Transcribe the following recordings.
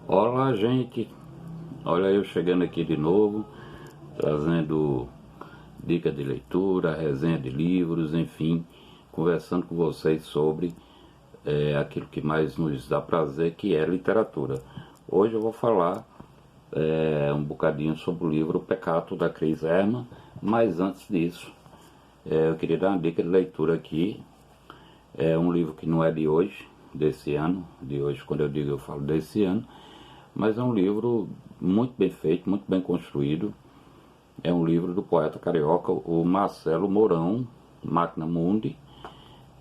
Olá, gente, olha eu chegando aqui de novo, trazendo dica de leitura, resenha de livros, enfim, conversando com vocês sobre aquilo que mais nos dá prazer, que é literatura. Hoje eu vou falar um bocadinho sobre o livro O Peccato, da Chris Herman, mas antes disso, eu queria dar uma dica de leitura aqui. É um livro que não é de hoje, desse ano, de hoje, quando eu digo eu falo desse ano, mas é um livro muito bem feito, muito bem construído. É um livro do poeta carioca, o Marcelo Mourão, Máquina Mundi,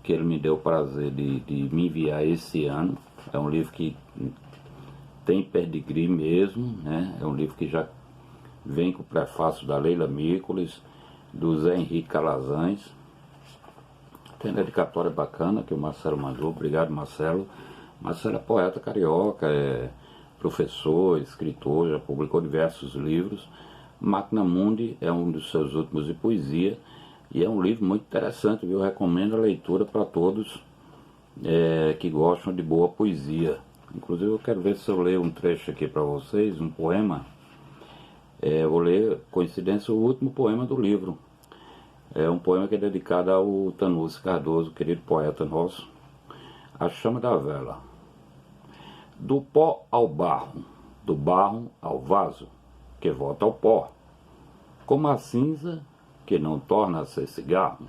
que ele me deu o prazer de me enviar esse ano. É um livro que tem pedigree mesmo, né? É um livro que já vem com o prefácio da Leila Mícolis, do Zé Henrique Calazans. Tem dedicatória bacana que o Marcelo mandou, obrigado Marcelo. Marcelo é poeta carioca, é professor, escritor, já publicou diversos livros. Máquina Mundi é um dos seus últimos de poesia e é um livro muito interessante, viu? Eu recomendo a leitura para todos que gostam de boa poesia. Inclusive eu quero ver se eu leio um trecho aqui para vocês, um poema. Vou ler, coincidência, o último poema do livro. É um poema que é dedicado ao Tanucci Cardoso, querido poeta nosso. A Chama da Vela. Do pó ao barro, do barro ao vaso, que volta ao pó, como a cinza que não torna a ser cigarro.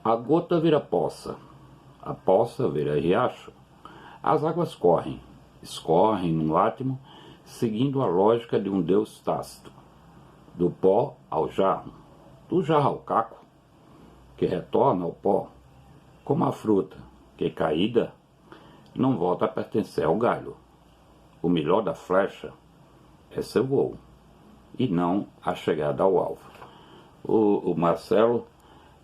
A gota vira poça, a poça vira riacho, as águas correm, escorrem num átimo, seguindo a lógica de um Deus tácito. Do pó ao jarro, do jarro ao caco, que retorna ao pó, como a fruta que caída não volta a pertencer ao galho. O melhor da flecha é seu voo, e não a chegada ao alvo. O Marcelo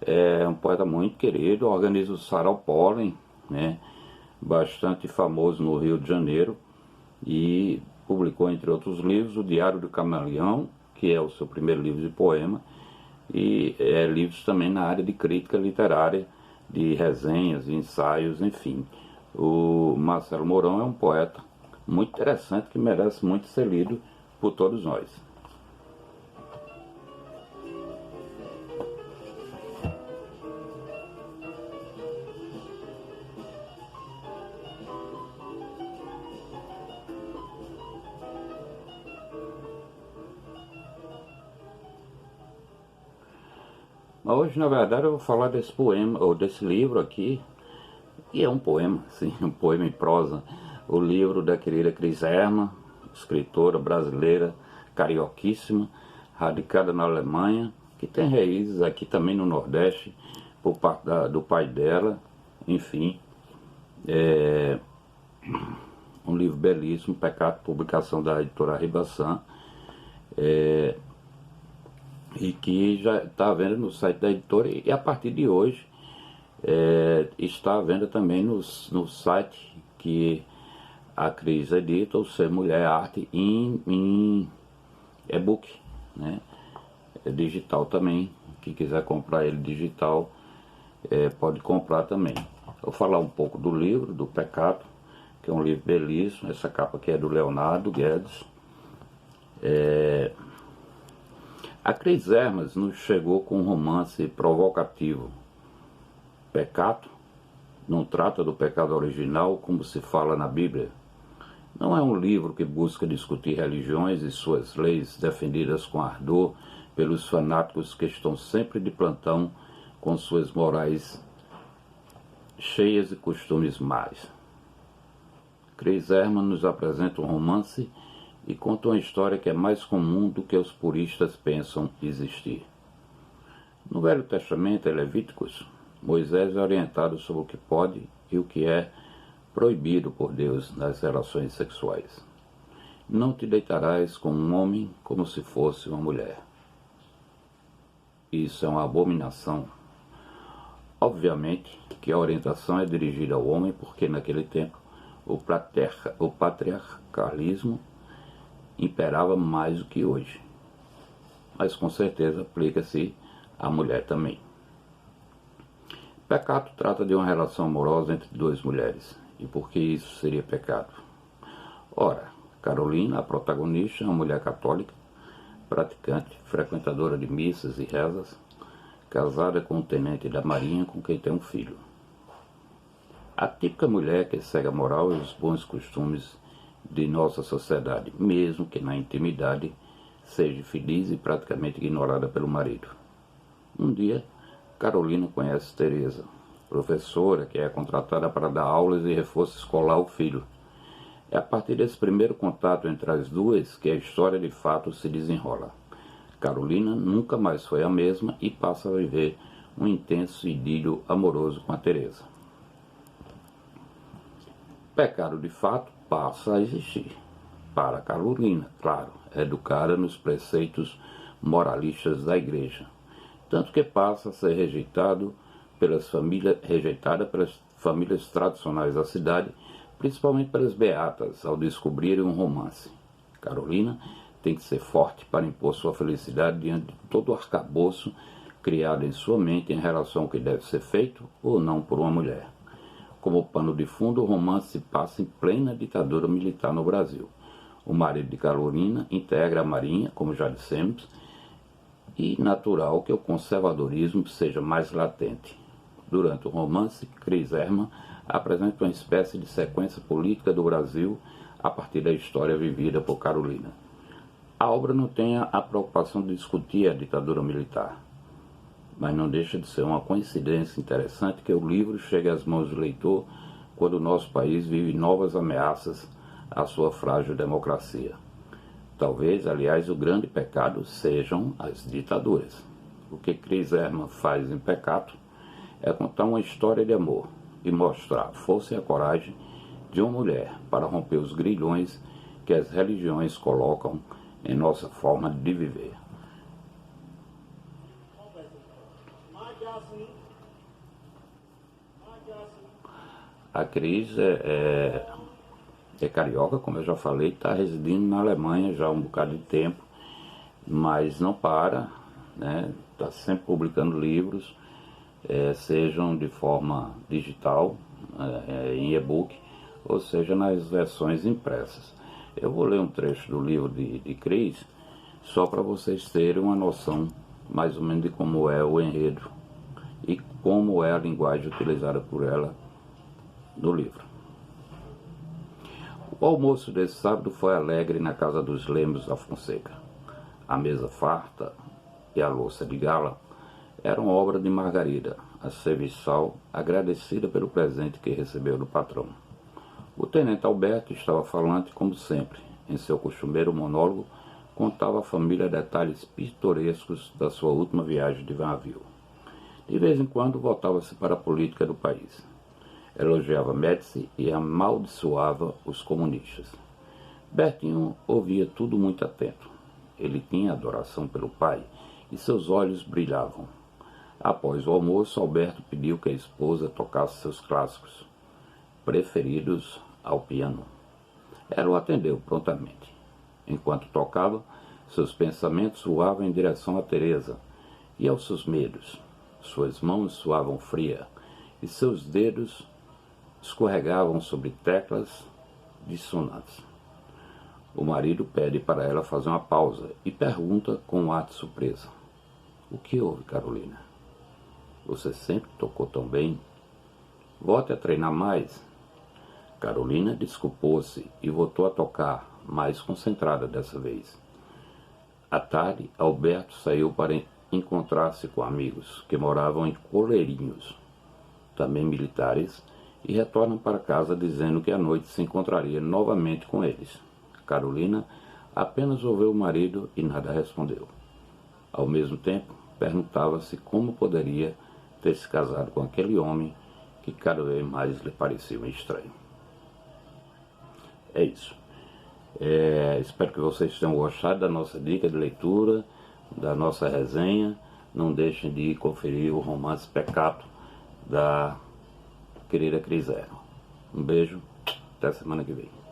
é um poeta muito querido, organiza o Sarau Pólen, né, bastante famoso no Rio de Janeiro, e publicou, entre outros livros, o Diário do Camaleão, que é o seu primeiro livro de poema, e livros também na área de crítica literária, de resenhas, ensaios, enfim. O Marcelo Mourão é um poeta muito interessante que merece muito ser lido por todos nós. Mas hoje, na verdade, eu vou falar desse poema, ou desse livro aqui, que é um poema, sim, um poema em prosa. O livro da querida Chris Herman, escritora brasileira, carioquíssima, radicada na Alemanha, que tem raízes aqui também no Nordeste, por parte do pai dela, enfim. É um livro belíssimo, Peccato, publicação da editora Ribaçã, e que já está à venda no site da editora, e a partir de hoje está à venda também no site que a Cris edita, o Ser Mulher Arte, em e-book, né? É digital também. Quem quiser comprar ele digital pode comprar também. Vou falar um pouco do livro, do Peccato, que é um livro belíssimo. Essa capa aqui é do Leonardo Guedes. A Chris Herman nos chegou com um romance provocativo. Peccato não trata do pecado original como se fala na Bíblia. Não é um livro que busca discutir religiões e suas leis defendidas com ardor pelos fanáticos que estão sempre de plantão com suas morais cheias de costumes maus. Chris Herman nos apresenta um romance e conta uma história que é mais comum do que os puristas pensam existir. No Velho Testamento, em Levíticos, Moisés é orientado sobre o que pode e o que é proibido por Deus nas relações sexuais. Não te deitarás com um homem como se fosse uma mulher. isso é uma abominação, obviamente que a orientação é dirigida ao homem, porque naquele tempo o patriarcalismo imperava mais do que hoje, mas com certeza aplica-se à mulher também. Pecado trata de uma relação amorosa entre duas mulheres. E por que isso seria pecado? Ora, Carolina, a protagonista, é uma mulher católica, praticante, frequentadora de missas e rezas, casada com um tenente da marinha com quem tem um filho. A típica mulher que segue a moral e os bons costumes de nossa sociedade, mesmo que na intimidade seja feliz e praticamente ignorada pelo marido. Um dia, Carolina conhece Teresa, professora que é contratada para dar aulas e reforço escolar ao filho. É a partir desse primeiro contato entre as duas que a história de fato se desenrola. Carolina nunca mais foi a mesma e passa a viver um intenso idílio amoroso com a Teresa. Pecado de fato passa a existir. Para Carolina, claro, educada nos preceitos moralistas da igreja. Tanto que passa a ser rejeitada pelas famílias tradicionais da cidade, principalmente pelas beatas, ao descobrirem um romance. Carolina tem que ser forte para impor sua felicidade diante de todo o arcabouço criado em sua mente em relação ao que deve ser feito ou não por uma mulher. Como pano de fundo, o romance se passa em plena ditadura militar no Brasil. O marido de Carolina integra a Marinha, como já dissemos, e natural que o conservadorismo seja mais latente. Durante o romance, Cris Hermann apresenta uma espécie de sequência política do Brasil a partir da história vivida por Carolina. A obra não tem a preocupação de discutir a ditadura militar, mas não deixa de ser uma coincidência interessante que o livro chegue às mãos do leitor quando o nosso país vive novas ameaças à sua frágil democracia. Talvez, aliás, o grande pecado sejam as ditaduras. O que Cris Hermann faz em Pecado é contar uma história de amor e mostrar a força e a coragem de uma mulher para romper os grilhões que as religiões colocam em nossa forma de viver. A Cris é carioca, como eu já falei, está residindo na Alemanha já há um bocado de tempo, mas não para, né? Está sempre publicando livros, sejam de forma digital, em e-book, ou seja, nas versões impressas. Eu vou ler um trecho do livro de Cris, só para vocês terem uma noção mais ou menos de como é o enredo e como é a linguagem utilizada por ela no livro. O almoço desse sábado foi alegre na casa dos Lemos da Fonseca. A mesa farta e a louça de gala eram obra de Margarida, a serviçal, agradecida pelo presente que recebeu do patrão. O tenente Alberto estava falante como sempre. Em seu costumeiro monólogo, contava à família detalhes pitorescos da sua última viagem de navio. De vez em quando voltava-se para a política do país. Elogiava Médici e amaldiçoava os comunistas. Bertinho ouvia tudo muito atento. Ele tinha adoração pelo pai e seus olhos brilhavam. Após o almoço, Alberto pediu que a esposa tocasse seus clássicos, preferidos ao piano. Ela o atendeu prontamente. Enquanto tocava, seus pensamentos voavam em direção a Teresa e aos seus medos. Suas mãos suavam fria e seus dedos escorregavam sobre teclas dissonantes. O marido pede para ela fazer uma pausa e pergunta com um ar de surpresa: "O que houve, Carolina? Você sempre tocou tão bem. Volte a treinar mais." Carolina desculpou-se e voltou a tocar, mais concentrada dessa vez. À tarde, Alberto saiu para encontrar-se com amigos que moravam em Coleirinhos, também militares, e retornam para casa dizendo que à noite se encontraria novamente com eles. Carolina apenas ouviu o marido e nada respondeu. Ao mesmo tempo, perguntava-se como poderia ter se casado com aquele homem que cada vez mais lhe parecia um estranho. É isso. Espero que vocês tenham gostado da nossa dica de leitura, da nossa resenha. não deixem de conferir o romance Pecado da querida Cris Erro. Um beijo, até semana que vem.